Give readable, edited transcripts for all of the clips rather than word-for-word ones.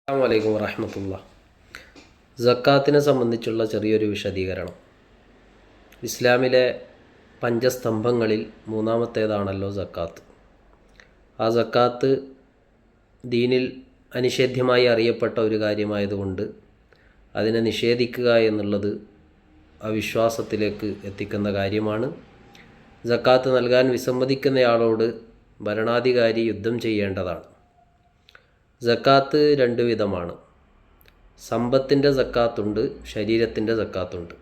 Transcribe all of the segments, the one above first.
അസ്സലാമു അലൈക്കും വറഹ്മത്തുള്ളാഹി. സക്കാത്തിനെ സംബന്ധിച്ചുള്ള ചെറിയൊരു വിശദീകരണം. ഇസ്ലാമിലെ പഞ്ചസ്തംഭങ്ങളിൽ മൂന്നാമത്തേതാണല്ലോ സക്കാത്ത്. ആ സക്കാത്ത് ദീനിൽ അനിഷേധ്യമായി അറിയപ്പെട്ട ഒരു കാര്യമായതുകൊണ്ട് അതിനെ നിഷേധിക്കുക എന്നുള്ളത് അവിശ്വാസത്തിലേക്ക് എത്തിക്കുന്ന കാര്യമാണ്. സക്കാത്ത് നൽകാൻ വിസമ്മതിക്കുന്നയാളോട് ഭരണാധികാരി യുദ്ധം ചെയ്യേണ്ടതാണ്. സക്കാത്ത് രണ്ട് വിധമാണ്. സമ്പത്തിൻ്റെ സക്കാത്തുണ്ട്, ശരീരത്തിൻ്റെ സക്കാത്തുണ്ട്.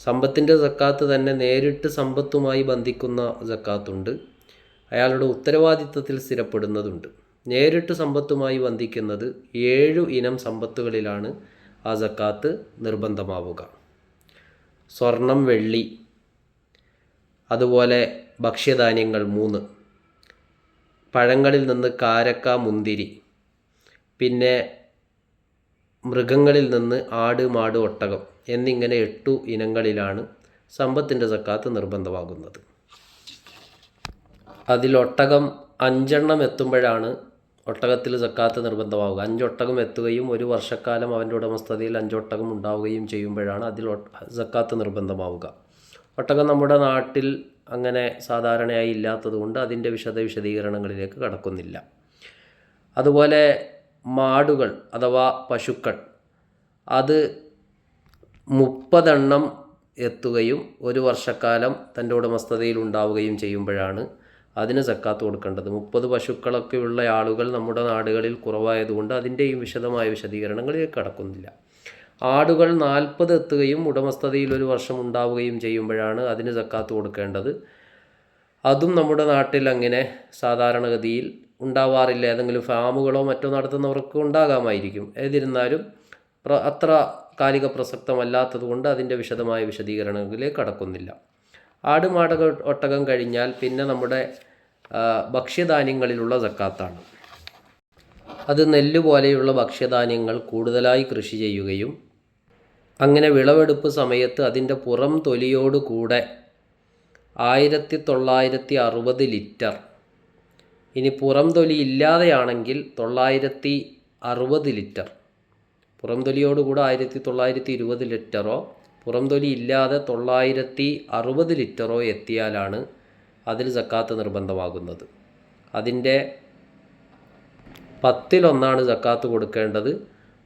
സമ്പത്തിൻ്റെ സക്കാത്ത് തന്നെ നേരിട്ട് സമ്പത്തുമായി ബന്ധിക്കുന്ന സക്കാത്തുണ്ട്, അയാളുടെ ഉത്തരവാദിത്തത്തിൽ സ്ഥിരപ്പെടുന്നതുണ്ട്. നേരിട്ട് സമ്പത്തുമായി ബന്ധിക്കുന്നത് 7 ഇനം സമ്പത്തുകളിലാണ് ആ സക്കാത്ത് നിർബന്ധമാവുക. സ്വർണം, വെള്ളി, അതുപോലെ ഭക്ഷ്യധാന്യങ്ങൾ 3, പഴങ്ങളിൽ നിന്ന് കാരക്ക, മുന്തിരി, പിന്നെ മൃഗങ്ങളിൽ നിന്ന് ആട്, മാട്, ഒട്ടകം എന്നിങ്ങനെ 8 ഇനങ്ങളിലാണ് സമ്പത്തിൻ്റെ സക്കാത്ത് നിർബന്ധമാകുന്നത്. അതിൽ ഒട്ടകം 5 എണ്ണം എത്തുമ്പോഴാണ് ഒട്ടകത്തിൽ സക്കാത്ത് നിർബന്ധമാവുക. 5 ഒട്ടകം എത്തുകയും 1 വർഷക്കാലം അവൻ്റെ ഉടമസ്ഥതയിൽ 5 ഒട്ടകം ഉണ്ടാവുകയും ചെയ്യുമ്പോഴാണ് അതിൽ സക്കാത്ത് നിർബന്ധമാവുക. ഒട്ടകം നമ്മുടെ നാട്ടിൽ അങ്ങനെ സാധാരണയായി ഇല്ലാത്തതുകൊണ്ട് അതിൻ്റെ വിശദീകരണങ്ങളിലേക്ക് കടക്കുന്നില്ല. അതുപോലെ മാടുകൾ അഥവാ പശുക്കൾ, അത് 30 എണ്ണം എത്തുകയും 1 വർഷക്കാലം തൻ്റെ ഉടമസ്ഥതയിൽ ഉണ്ടാവുകയും ചെയ്യുമ്പോഴാണ് അതിന് സക്കാത്ത് കൊടുക്കേണ്ടത്. 30 പശുക്കളൊക്കെ ഉള്ള ആളുകൾ നമ്മുടെ നാടുകളിൽ കുറവായതുകൊണ്ട് അതിൻ്റെയും വിശദമായ വിശദീകരണങ്ങളിലേക്ക് കടക്കുന്നില്ല. ആടുകൾ 40 എത്തുകയും ഉടമസ്ഥതയിൽ 1 വർഷം ഉണ്ടാവുകയും ചെയ്യുമ്പോഴാണ് അതിന് സക്കാത്ത് കൊടുക്കേണ്ടത്. അതും നമ്മുടെ നാട്ടിൽ അങ്ങനെ സാധാരണഗതിയിൽ ഉണ്ടാവാറില്ല. ഏതെങ്കിലും ഫാമുകളോ മറ്റോ നടത്തുന്നവർക്ക് ഉണ്ടാകാമായിരിക്കും. ഏതിരുന്നാലും അത്ര കാലിക പ്രസക്തമല്ലാത്തത് കൊണ്ട് അതിൻ്റെ വിശദമായ വിശദീകരണങ്ങളിലേക്ക് കടക്കുന്നില്ല. ആട്, മാട്, ഒട്ടകം കഴിഞ്ഞാൽ പിന്നെ നമ്മുടെ ഭക്ഷ്യധാന്യങ്ങളിലുള്ള സക്കാത്താണ്. അത് നെല്ല് പോലെയുള്ള ഭക്ഷ്യധാന്യങ്ങൾ കൂടുതലായി കൃഷി ചെയ്യുകയും അങ്ങനെ വിളവെടുപ്പ് സമയത്ത് അതിൻ്റെ പുറം തൊലിയോട് കൂടെ 1960 ലിറ്റർ, ഇനി പുറം തൊലി ഇല്ലാതെയാണെങ്കിൽ 960 ലിറ്റർ, പുറം തൊലിയോടുകൂടെ 1920 ലിറ്ററോ പുറം തൊലി ഇല്ലാതെ 960 ലിറ്ററോ എത്തിയാലാണ് അതിൽ സക്കാത്ത് നിർബന്ധമാകുന്നത്. അതിൻ്റെ 10-1 സക്കാത്ത് കൊടുക്കേണ്ടത്.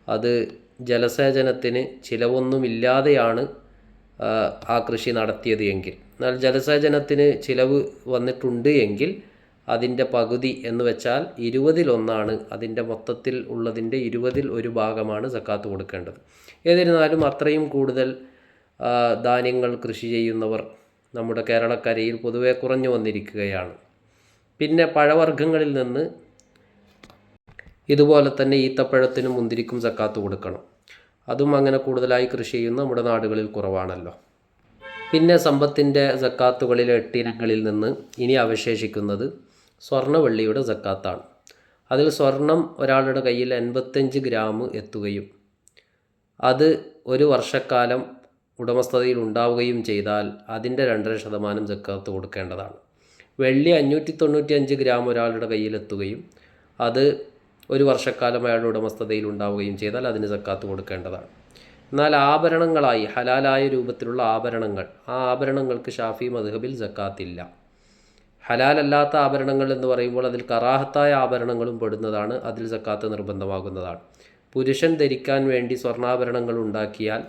അത് ജലസേചനത്തിന് ചിലവൊന്നുമില്ലാതെയാണ് ആ കൃഷി നടത്തിയത് എങ്കിൽ. എന്നാൽ ജലസേചനത്തിന് ചിലവ് വന്നിട്ടുണ്ട് എങ്കിൽ അതിൻ്റെ പകുതി എന്ന് വെച്ചാൽ 20-1 അതിൻ്റെ മൊത്തത്തിൽ ഉള്ളതിൻ്റെ 20-1 ഭാഗമാണ് സക്കാത്ത് കൊടുക്കേണ്ടത്. ഏതിരുന്നാലും അത്രയും കൂടുതൽ ധാന്യങ്ങൾ കൃഷി ചെയ്യുന്നവർ നമ്മുടെ കേരളക്കരയിൽ പൊതുവെ കുറഞ്ഞു വന്നിരിക്കുകയാണ്. പിന്നെ പഴവർഗ്ഗങ്ങളിൽ നിന്ന് ഇതുപോലെ തന്നെ ഈത്തപ്പഴത്തിനും മുന്തിരിക്കും സക്കാത്ത് കൊടുക്കണം. അതും അങ്ങനെ കൂടുതലായി കൃഷി ചെയ്യുന്ന നമ്മുടെ നാടുകളിൽ കുറവാണല്ലോ. പിന്നെ സമ്പത്തിൻ്റെ സക്കാത്തുകളിലെ 8 ഇനങ്ങളിൽ നിന്ന് ഇനി അവശേഷിക്കുന്നത് സ്വർണ്ണ, വെള്ളിയുടെ സക്കാത്താണ്. അതിൽ സ്വർണം ഒരാളുടെ കയ്യിൽ 85 ഗ്രാം എത്തുകയും അത് 1 വർഷക്കാലം ഉടമസ്ഥതയിൽ ഉണ്ടാവുകയും ചെയ്താൽ അതിൻ്റെ 2.5% സക്കാത്ത് കൊടുക്കേണ്ടതാണ്. വെള്ളി 595 ഗ്രാം ഒരാളുടെ കയ്യിലെത്തുകയും അത് 1 വർഷക്കാലം അയാളുടെ ഉടമസ്ഥതയിൽ ഉണ്ടാവുകയും ചെയ്താൽ അതിന് സക്കാത്ത് കൊടുക്കേണ്ടതാണ്. എന്നാൽ ആഭരണങ്ങളായി ഹലാലായ രൂപത്തിലുള്ള ആഭരണങ്ങൾ, ആ ആഭരണങ്ങൾക്ക് ഷാഫി മദ്ഹബിൽ സക്കാത്തില്ല. ഹലാലല്ലാത്ത ആഭരണങ്ങൾ എന്ന് പറയുമ്പോൾ അതിൽ കറാഹത്തായ ആഭരണങ്ങളും പെടുന്നതാണ്. അതിൽ സക്കാത്ത് നിർബന്ധമാകുന്നതാണ്. പുരുഷൻ ധരിക്കാൻ വേണ്ടി സ്വർണ്ണാഭരണങ്ങൾ ഉണ്ടാക്കിയാൽ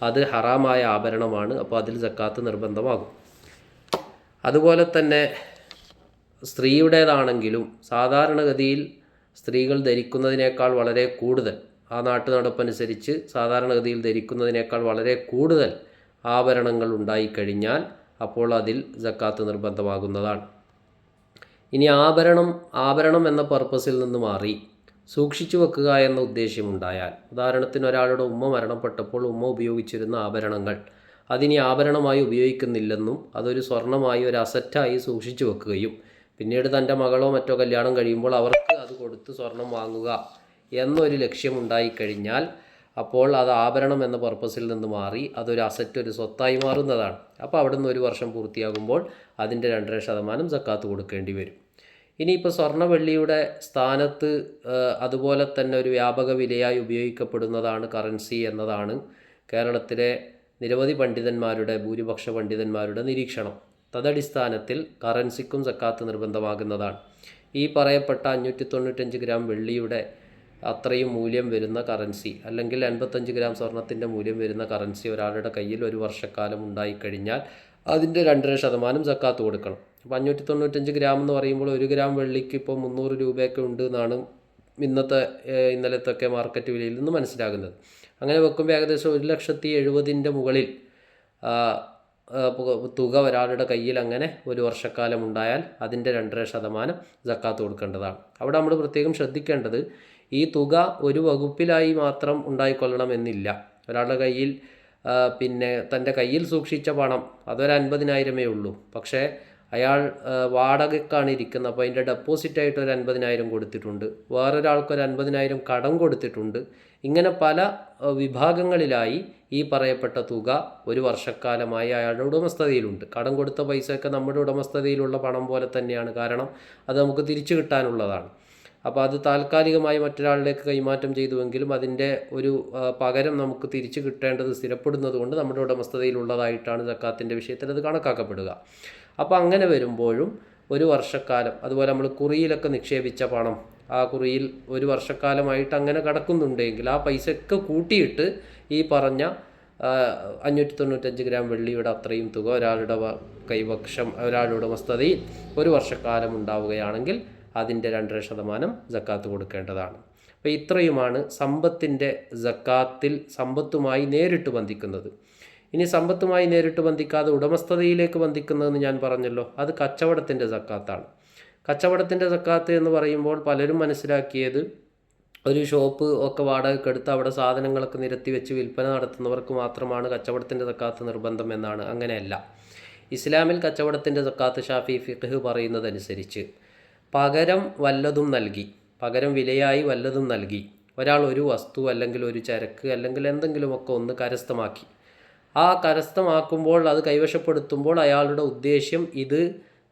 അത് ഹറാമായ ആഭരണമാണ്. അപ്പോൾ അതിൽ സക്കാത്ത് നിർബന്ധമാകും. അതുപോലെ തന്നെ സ്ത്രീയുടേതാണെങ്കിലും സാധാരണഗതിയിൽ സ്ത്രീകൾ ധരിക്കുന്നതിനേക്കാൾ വളരെ കൂടുതൽ, ആ നാട്ടുനടപ്പനുസരിച്ച് സാധാരണഗതിയിൽ ധരിക്കുന്നതിനേക്കാൾ വളരെ കൂടുതൽ ആഭരണങ്ങൾ ഉണ്ടായിക്കഴിഞ്ഞാൽ അപ്പോൾ അതിൽ സക്കാത്ത് നിർബന്ധമാകുന്നതാണ്. ഇനി ആഭരണം എന്ന പർപ്പസിൽ നിന്ന് മാറി സൂക്ഷിച്ചു വെക്കുക എന്ന ഉദ്ദേശ്യമുണ്ടായാൽ, ഉദാഹരണത്തിന് ഒരാളുടെ ഉമ്മ മരണപ്പെട്ടപ്പോൾ ഉമ്മ ഉപയോഗിച്ചിരുന്ന ആഭരണങ്ങൾ അതിനി ആഭരണമായി ഉപയോഗിക്കുന്നില്ലെന്നും അതൊരു സ്വർണ്ണമായി ഒരു അസറ്റായി സൂക്ഷിച്ചു വെക്കുകയും പിന്നീട് തൻ്റെ മകളോ മറ്റോ കല്യാണം കഴിയുമ്പോൾ അവർക്ക് അത് കൊടുത്ത് സ്വർണം വാങ്ങുക എന്നൊരു ലക്ഷ്യമുണ്ടായിക്കഴിഞ്ഞാൽ അപ്പോൾ അത് ആഭരണം എന്ന പർപ്പസിൽ നിന്ന് മാറി അതൊരു അസറ്റ്, ഒരു സ്വത്തായി മാറുന്നതാണ്. അപ്പോൾ അവിടെ നിന്ന് 1 വർഷം പൂർത്തിയാകുമ്പോൾ അതിൻ്റെ 2.5% സക്കാത്ത് കൊടുക്കേണ്ടി വരും. ഇനിയിപ്പോൾ സ്വർണ്ണ വെള്ളിയുടെ സ്ഥാനത്ത് അതുപോലെ തന്നെ ഒരു വ്യാപക വിലയായി ഉപയോഗിക്കപ്പെടുന്നതാണ് കറൻസി എന്നതാണ് കേരളത്തിലെ നിരവധി പണ്ഡിതന്മാരുടെ ഭൂരിപക്ഷ പണ്ഡിതന്മാരുടെ നിരീക്ഷണം. തദടിസ്ഥാനത്തിൽ കറൻസിക്കും സക്കാത്ത് നിർബന്ധമാകുന്നതാണ്. ഈ പറയപ്പെട്ട 595 ഗ്രാം വെള്ളിയുടെ അത്രയും മൂല്യം വരുന്ന കറൻസി അല്ലെങ്കിൽ 85 ഗ്രാം സ്വർണത്തിൻ്റെ മൂല്യം വരുന്ന കറൻസി ഒരാളുടെ കയ്യിൽ ഒരു വർഷക്കാലം ഉണ്ടായിക്കഴിഞ്ഞാൽ അതിൻ്റെ 2.5% സക്കാത്ത് കൊടുക്കണം. അപ്പോൾ 595 ഗ്രാം എന്ന് പറയുമ്പോൾ 1 ഗ്രാം വെള്ളിക്ക് ഇപ്പോൾ 300 രൂപയൊക്കെ ഉണ്ട് എന്നാണ് ഇന്നലത്തൊക്കെ മാർക്കറ്റ് വിലയിൽ നിന്ന് മനസ്സിലാകുന്നത്. അങ്ങനെ വെക്കുമ്പോൾ ഏകദേശം 1,70,70,000 മുകളിൽ തുക ഒരാളുടെ കയ്യിൽ അങ്ങനെ ഒരു വർഷക്കാലം ഉണ്ടായാൽ അതിൻ്റെ 2.5% സക്കാത്ത് കൊടുക്കേണ്ടതാണ്. അവിടെ നമ്മൾ പ്രത്യേകം ശ്രദ്ധിക്കേണ്ടത് ഈ തുക ഒരു വകുപ്പിലായി മാത്രം ഉണ്ടായിക്കൊള്ളണമെന്നില്ല. ഒരാളുടെ കയ്യിൽ തൻ്റെ കയ്യിൽ സൂക്ഷിച്ച പണം അതൊരു 50,000 ഉള്ളൂ, പക്ഷേ അയാൾ വാടകയ്ക്കാണ് ഇരിക്കുന്നത്. അപ്പോൾ അതിൻ്റെ ഡെപ്പോസിറ്റായിട്ട് ഒരു 50,000 കൊടുത്തിട്ടുണ്ട്, വേറൊരാൾക്കൊരു 50,000 കടം കൊടുത്തിട്ടുണ്ട്. ഇങ്ങനെ പല വിഭാഗങ്ങളിലായി ഈ പറയപ്പെട്ട തുക ഒരു വർഷക്കാലമായി അയാളുടെ ഉടമസ്ഥതയിലുണ്ട്. കടം കൊടുത്ത പൈസയൊക്കെ നമ്മുടെ ഉടമസ്ഥതയിലുള്ള പണം പോലെ തന്നെയാണ്, കാരണം അത് നമുക്ക് തിരിച്ചു കിട്ടാനുള്ളതാണ്. അപ്പോൾ അത് താൽക്കാലികമായി മറ്റൊരാളിലേക്ക് കൈമാറ്റം ചെയ്തുവെങ്കിലും അതിൻ്റെ ഒരു പകരം നമുക്ക് തിരിച്ചു കിട്ടേണ്ടത് സ്ഥിരപ്പെടുന്നത് കൊണ്ട് നമ്മുടെ ഉടമസ്ഥതയിലുള്ളതായിട്ടാണ് സക്കാത്തിൻ്റെ വിഷയത്തിൽ അത് കണക്കാക്കപ്പെടുക. അപ്പോൾ അങ്ങനെ വരുമ്പോഴും ഒരു വർഷക്കാലം, അതുപോലെ നമ്മൾ കുറിയിലൊക്കെ നിക്ഷേപിച്ച പണം ആ കുറിയിൽ ഒരു വർഷക്കാലമായിട്ട് അങ്ങനെ കിടക്കുന്നുണ്ടെങ്കിൽ ആ പൈസയൊക്കെ കൂട്ടിയിട്ട് ഈ പറഞ്ഞ 595 ഗ്രാം വെള്ളിയുടെ അത്രയും തുക ഒരാളുടെ കൈവശം ഒരാളുടെ ഉടമസ്ഥതയിൽ ഒരു വർഷക്കാലം ഉണ്ടാവുകയാണെങ്കിൽ അതിൻ്റെ 2.5% സക്കാത്ത് കൊടുക്കേണ്ടതാണ്. അപ്പോൾ ഇത്രയുമാണ് സമ്പത്തിൻ്റെ സക്കാത്തിൽ സമ്പത്തുമായി നേരിട്ട് ബന്ധിക്കുന്നത്. ഇനി സമ്പത്തുമായി നേരിട്ട് ബന്ധിക്കാതെ ഉടമസ്ഥതയിലേക്ക് ബന്ധിക്കുന്നതെന്ന് ഞാൻ പറഞ്ഞല്ലോ, അത് കച്ചവടത്തിൻ്റെ സക്കാത്താണ്. കച്ചവടത്തിൻ്റെ സക്കാത്ത് എന്ന് പറയുമ്പോൾ പലരും മനസ്സിലാക്കിയത് ഒരു ഷോപ്പ് ഒക്കെ വാടകയ്ക്കെടുത്ത് അവിടെ സാധനങ്ങളൊക്കെ നിരത്തി വെച്ച് വിൽപ്പന നടത്തുന്നവർക്ക് മാത്രമാണ് കച്ചവടത്തിൻ്റെ സക്കാത്ത് നിർബന്ധം എന്നാണ്. അങ്ങനെയല്ല. ഇസ്ലാമിൽ കച്ചവടത്തിൻ്റെ സക്കാത്ത് ഷാഫി ഫിഖ് പറയുന്നതനുസരിച്ച് പകരം വല്ലതും നൽകി, പകരം വിലയായി വല്ലതും നൽകി ഒരാൾ ഒരു വസ്തു അല്ലെങ്കിൽ ഒരു ചരക്ക് അല്ലെങ്കിൽ എന്തെങ്കിലുമൊക്കെ ഒന്ന് കരസ്ഥമാക്കി. ആ കരസ്ഥമാക്കുമ്പോൾ അത് കൈവശപ്പെടുത്തുമ്പോൾ അയാളുടെ ഉദ്ദേശ്യം ഇത്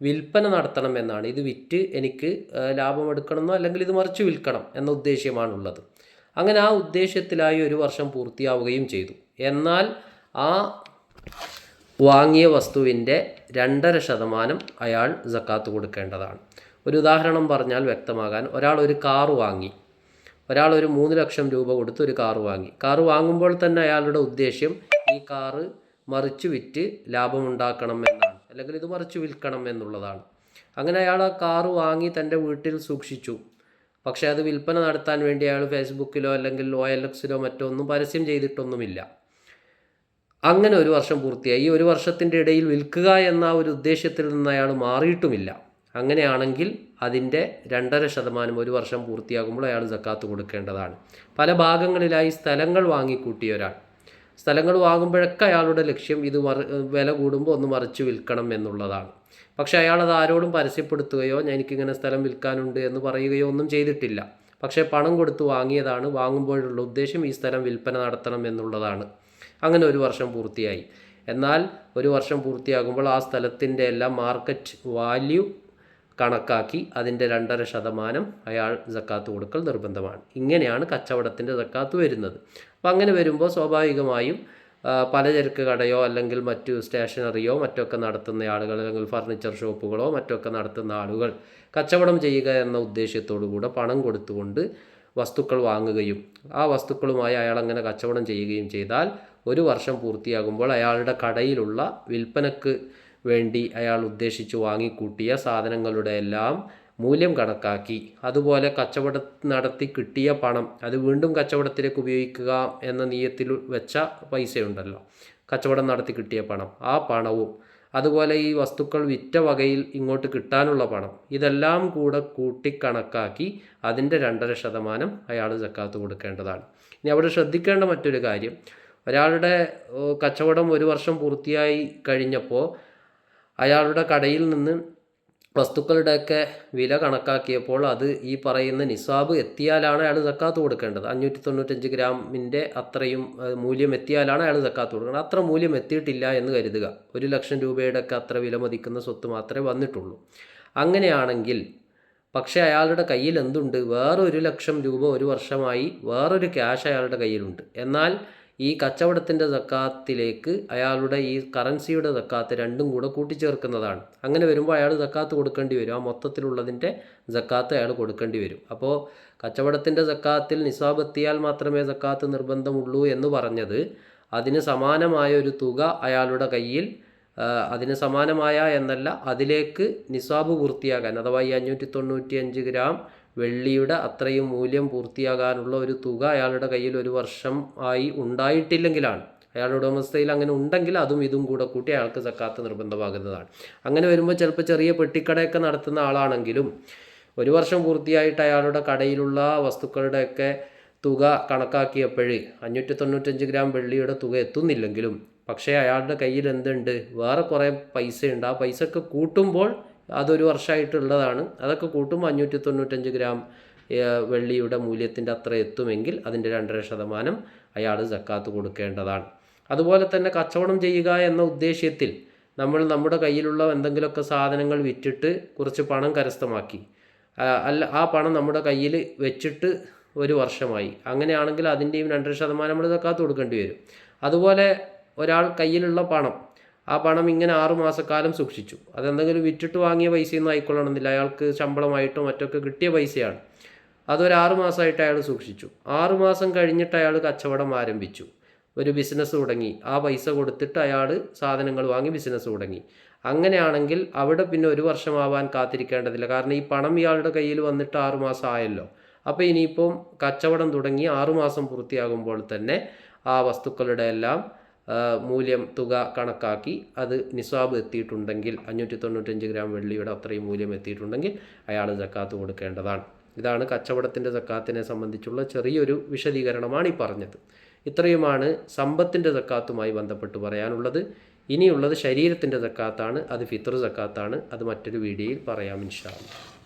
വിൽപ്പന നടത്തണം എന്നാണ്. ഇത് വിറ്റ് എനിക്ക് ലാഭമെടുക്കണമെന്നോ അല്ലെങ്കിൽ ഇത് മറിച്ച് വിൽക്കണം എന്ന ഉദ്ദേശ്യമാണുള്ളത്. അങ്ങനെ ആ ഉദ്ദേശ്യത്തിലായി ഒരു വർഷം പൂർത്തിയാവുകയും ചെയ്തു. എന്നാൽ ആ വാങ്ങിയ വസ്തുവിൻ്റെ 2.5% അയാൾ സക്കാത്ത് കൊടുക്കേണ്ടതാണ്. ഒരു ഉദാഹരണം പറഞ്ഞാൽ വ്യക്തമാകാൻ, ഒരാൾ ഒരു കാറ് വാങ്ങി, ഒരാൾ ഒരു 3 ലക്ഷം രൂപ കൊടുത്ത് ഒരു കാറ് വാങ്ങി. കാറ് വാങ്ങുമ്പോൾ തന്നെ അയാളുടെ ഉദ്ദേശ്യം ഈ കാറ് മറിച്ച് വിറ്റ് ലാഭമുണ്ടാക്കണം എന്നാണ്, അല്ലെങ്കിൽ ഇത് മറിച്ച് വിൽക്കണം എന്നുള്ളതാണ്. അങ്ങനെ അയാൾ ആ കാറ് വാങ്ങി തൻ്റെ വീട്ടിൽ സൂക്ഷിച്ചു. പക്ഷേ അത് വിൽപ്പന നടത്താൻ വേണ്ടി അയാൾ ഫേസ്ബുക്കിലോ അല്ലെങ്കിൽ OLX മറ്റോ ഒന്നും പരസ്യം ചെയ്തിട്ടൊന്നുമില്ല. അങ്ങനെ ഒരു വർഷം പൂർത്തിയായി. ഈ ഒരു വർഷത്തിൻ്റെ ഇടയിൽ വിൽക്കുക എന്ന ഒരു ഉദ്ദേശ്യത്തിൽ നിന്ന് അയാൾ മാറിയിട്ടുമില്ല. അങ്ങനെയാണെങ്കിൽ അതിൻ്റെ 2.5% ഒരു വർഷം പൂർത്തിയാകുമ്പോൾ അയാൾ സക്കാത്ത് കൊടുക്കേണ്ടതാണ്. പല ഭാഗങ്ങളിലായി സ്ഥലങ്ങൾ വാങ്ങിക്കൂട്ടിയ ഒരാൾ, സ്ഥലങ്ങൾ വാങ്ങുമ്പോഴൊക്കെ അയാളുടെ ലക്ഷ്യം ഇത് വില കൂടുമ്പോൾ ഒന്ന് മറിച്ച് വിൽക്കണം എന്നുള്ളതാണ്. പക്ഷേ അയാളത് ആരോടും പരസ്യപ്പെടുത്തുകയോ എനിക്കിങ്ങനെ സ്ഥലം വിൽക്കാനുണ്ട് എന്ന് പറയുകയോ ഒന്നും ചെയ്തിട്ടില്ല. പക്ഷേ പണം കൊടുത്ത് വാങ്ങിയതാണ്. വാങ്ങുമ്പോഴുള്ള ഉദ്ദേശം ഈ സ്ഥലം വിൽപ്പന നടത്തണം എന്നുള്ളതാണ്. അങ്ങനെ ഒരു വർഷം പൂർത്തിയായി. എന്നാൽ ഒരു വർഷം പൂർത്തിയാകുമ്പോൾ ആ സ്ഥലത്തിൻ്റെ എല്ലാം മാർക്കറ്റ് വാല്യൂ കണക്കാക്കി അതിൻ്റെ 2.5% അയാൾ സക്കാത്ത് കൊടുക്കൽ നിർബന്ധമാണ്. ഇങ്ങനെയാണ് കച്ചവടത്തിൻ്റെ സക്കാത്ത് വരുന്നത്. അപ്പോൾ അങ്ങനെ വരുമ്പോൾ സ്വാഭാവികമായും പലചരക്ക് കടയോ അല്ലെങ്കിൽ മറ്റു സ്റ്റേഷനറിയോ മറ്റൊക്കെ നടത്തുന്ന ആളുകൾ, അല്ലെങ്കിൽ ഫർണിച്ചർ ഷോപ്പുകളോ മറ്റൊക്കെ നടത്തുന്ന ആളുകൾ കച്ചവടം ചെയ്യുക എന്ന ഉദ്ദേശ്യത്തോടു കൂടെ പണം കൊടുത്തുകൊണ്ട് വസ്തുക്കൾ വാങ്ങുകയും ആ വസ്തുക്കളുമായി അയാൾ അങ്ങനെ കച്ചവടം ചെയ്യുകയും ചെയ്താൽ ഒരു വർഷം പൂർത്തിയാകുമ്പോൾ അയാളുടെ കടയിലുള്ള വിൽപ്പനക്ക് വേണ്ടി അയാൾ ഉദ്ദേശിച്ച് വാങ്ങിക്കൂട്ടിയ സാധനങ്ങളുടെ എല്ലാം മൂല്യം കണക്കാക്കി, അതുപോലെ കച്ചവടം നടത്തി കിട്ടിയ പണം അത് വീണ്ടും കച്ചവടത്തിലേക്ക് ഉപയോഗിക്കുക എന്ന നിയത്തിൽ വെച്ച പൈസയുണ്ടല്ലോ, കച്ചവടം നടത്തി കിട്ടിയ പണം, ആ പണവും അതുപോലെ ഈ വസ്തുക്കൾ വിറ്റ വകയിൽ ഇങ്ങോട്ട് കിട്ടാനുള്ള പണം, ഇതെല്ലാം കൂടെ കൂട്ടിക്കണക്കാക്കി അതിൻ്റെ 2.5% അയാൾ സക്കാത്ത് കൊടുക്കേണ്ടതാണ്. ഇനി അവിടെ ശ്രദ്ധിക്കേണ്ട മറ്റൊരു കാര്യം, ഒരാളുടെ കച്ചവടം ഒരു വർഷം പൂർത്തിയായി കഴിഞ്ഞപ്പോൾ അയാളുടെ കടയിൽ നിന്ന് വസ്തുക്കളുടെയൊക്കെ വില കണക്കാക്കിയപ്പോൾ അത് ഈ പറയുന്ന നിസാബ് എത്തിയാലാണ് അയാൾ സക്കാത്ത് കൊടുക്കേണ്ടത്. 595 ഗ്രാമിൻ്റെ അത്രയും മൂല്യം എത്തിയാലാണ് അയാൾ സക്കാത്ത് കൊടുക്കേണ്ടത്. അത്ര മൂല്യം എത്തിയിട്ടില്ല എന്ന് കരുതുക, 1 ലക്ഷം രൂപയുടെ ഒക്കെ അത്ര വില മതിക്കുന്ന സ്വത്ത് മാത്രമേ വന്നിട്ടുള്ളൂ. അങ്ങനെയാണെങ്കിൽ പക്ഷേ അയാളുടെ കയ്യിൽ എന്തുണ്ട്? വേറൊരു ലക്ഷം രൂപ ഒരു വർഷമായി വേറൊരു ക്യാഷ് അയാളുടെ കയ്യിലുണ്ട്. എന്നാൽ ഈ കച്ചവടത്തിൻ്റെ സക്കാത്തിലേക്ക് അയാളുടെ ഈ കറൻസിയുടെ സക്കാത്ത് രണ്ടും കൂടെ കൂട്ടിച്ചേർക്കുന്നതാണ്. അങ്ങനെ വരുമ്പോൾ അയാൾ സക്കാത്ത് കൊടുക്കേണ്ടി വരും. ആ മൊത്തത്തിലുള്ളതിൻ്റെ സക്കാത്ത് അയാൾ കൊടുക്കേണ്ടി വരും. അപ്പോൾ കച്ചവടത്തിൻ്റെ സക്കാത്തിൽ നിസാബ് എത്തിയാൽ മാത്രമേ സക്കാത്ത് നിർബന്ധമുള്ളൂ എന്ന് പറഞ്ഞത് അതിന് സമാനമായ ഒരു തുക അയാളുടെ കയ്യിൽ, അതിന് സമാനമായ എന്നല്ല, അതിലേക്ക് നിസാബ് പൂർത്തിയാകാൻ, അഥവാ ഈ 595 ഗ്രാം വെള്ളിയുടെ അത്രയും മൂല്യം പൂർത്തിയാകാനുള്ള ഒരു തുക അയാളുടെ കയ്യിൽ ഒരു വർഷം ആയി ഉണ്ടായിട്ടില്ലെങ്കിലാണ്, അയാളുടെ ഉടമസ്ഥയിൽ അങ്ങനെ ഉണ്ടെങ്കിൽ അതും ഇതും കൂടെ കൂട്ടി അയാൾക്ക് സക്കാത്ത് നിർബന്ധമാകുന്നതാണ്. അങ്ങനെ വരുമ്പോൾ ചിലപ്പോൾ ചെറിയ പെട്ടിക്കടയൊക്കെ നടത്തുന്ന ആളാണെങ്കിലും ഒരു വർഷം പൂർത്തിയായിട്ട് അയാളുടെ കടയിലുള്ള വസ്തുക്കളുടെയൊക്കെ തുക കണക്കാക്കിയപ്പോൾ 595 ഗ്രാം വെള്ളിയുടെ തുക എത്തുന്നില്ലെങ്കിലും പക്ഷേ അയാളുടെ കയ്യിൽ എന്തുണ്ട്? വേറെ കുറേ പൈസയുണ്ട്. ആ പൈസയൊക്കെ കൂട്ടുമ്പോൾ അതൊരു വർഷമായിട്ടുള്ളതാണ്. അതൊക്കെ കൂട്ടുമ്പോൾ 595 ഗ്രാം വെള്ളിയുടെ മൂല്യത്തിൻ്റെ അത്ര എത്തുമെങ്കിൽ അതിൻ്റെ 2.5% അയാൾ സക്കാത്ത് കൊടുക്കേണ്ടതാണ്. അതുപോലെ തന്നെ കച്ചവടം ചെയ്യുക എന്ന ഉദ്ദേശ്യത്തിൽ നമ്മൾ നമ്മുടെ കയ്യിലുള്ള എന്തെങ്കിലുമൊക്കെ സാധനങ്ങൾ വിറ്റിട്ട് കുറച്ച് പണം കരസ്ഥമാക്കി, ആ പണം നമ്മുടെ കയ്യിൽ വെച്ചിട്ട് ഒരു വർഷമായി, അങ്ങനെയാണെങ്കിൽ അതിൻ്റെയും 2.5% നമ്മൾ സക്കാത്ത് കൊടുക്കേണ്ടി വരും. അതുപോലെ ഒരാൾ കയ്യിലുള്ള പണം, ആ പണം ഇങ്ങനെ 6 മാസക്കാലം സൂക്ഷിച്ചു. അതെന്തെങ്കിലും വിറ്റിട്ട് വാങ്ങിയ പൈസയൊന്നും ആയിക്കൊള്ളണമെന്നില്ല, അയാൾക്ക് ശമ്പളമായിട്ടോ മറ്റൊക്കെ കിട്ടിയ പൈസയാണ്. അതൊരു 6 മാസമായിട്ട് അയാൾ സൂക്ഷിച്ചു. 6 മാസം കഴിഞ്ഞിട്ട് അയാൾ കച്ചവടം ആരംഭിച്ചു, ഒരു ബിസിനസ് തുടങ്ങി. ആ പൈസ കൊടുത്തിട്ട് അയാൾ സാധനങ്ങൾ വാങ്ങി ബിസിനസ് തുടങ്ങി. അങ്ങനെയാണെങ്കിൽ അവിടെ പിന്നെ ഒരു വർഷമാവാൻ കാത്തിരിക്കേണ്ടതില്ല. കാരണം ഈ പണം ഇയാളുടെ കയ്യിൽ വന്നിട്ട് 6 മാസം ആയല്ലോ. അപ്പോൾ ഇനിയിപ്പം കച്ചവടം തുടങ്ങി 6 മാസം പൂർത്തിയാകുമ്പോൾ തന്നെ ആ വസ്തുക്കളുടെ എല്ലാം മൂല്യം, തുക കണക്കാക്കി അത് നിസാബ് എത്തിയിട്ടുണ്ടെങ്കിൽ, 595 ഗ്രാം വെള്ളിയുടെ അത്രയും മൂല്യം എത്തിയിട്ടുണ്ടെങ്കിൽ അയാൾ സക്കാത്ത് കൊടുക്കേണ്ടതാണ്. ഇതാണ് കച്ചവടത്തിൻ്റെ സക്കാത്തിനെ സംബന്ധിച്ചുള്ള ചെറിയൊരു വിശദീകരണമാണ് ഈ പറഞ്ഞത്. ഇത്രയുമാണ് സമ്പത്തിൻ്റെ സക്കാത്തുമായി ബന്ധപ്പെട്ട് പറയാനുള്ളത്. ഇനിയുള്ളത് ശരീരത്തിൻ്റെ സക്കാത്താണ്. അത് ഫിത്ർ സക്കാത്താണ്. അത് മറ്റൊരു വീഡിയോയിൽ പറയാം ഇൻഷാ അല്ലാഹ്.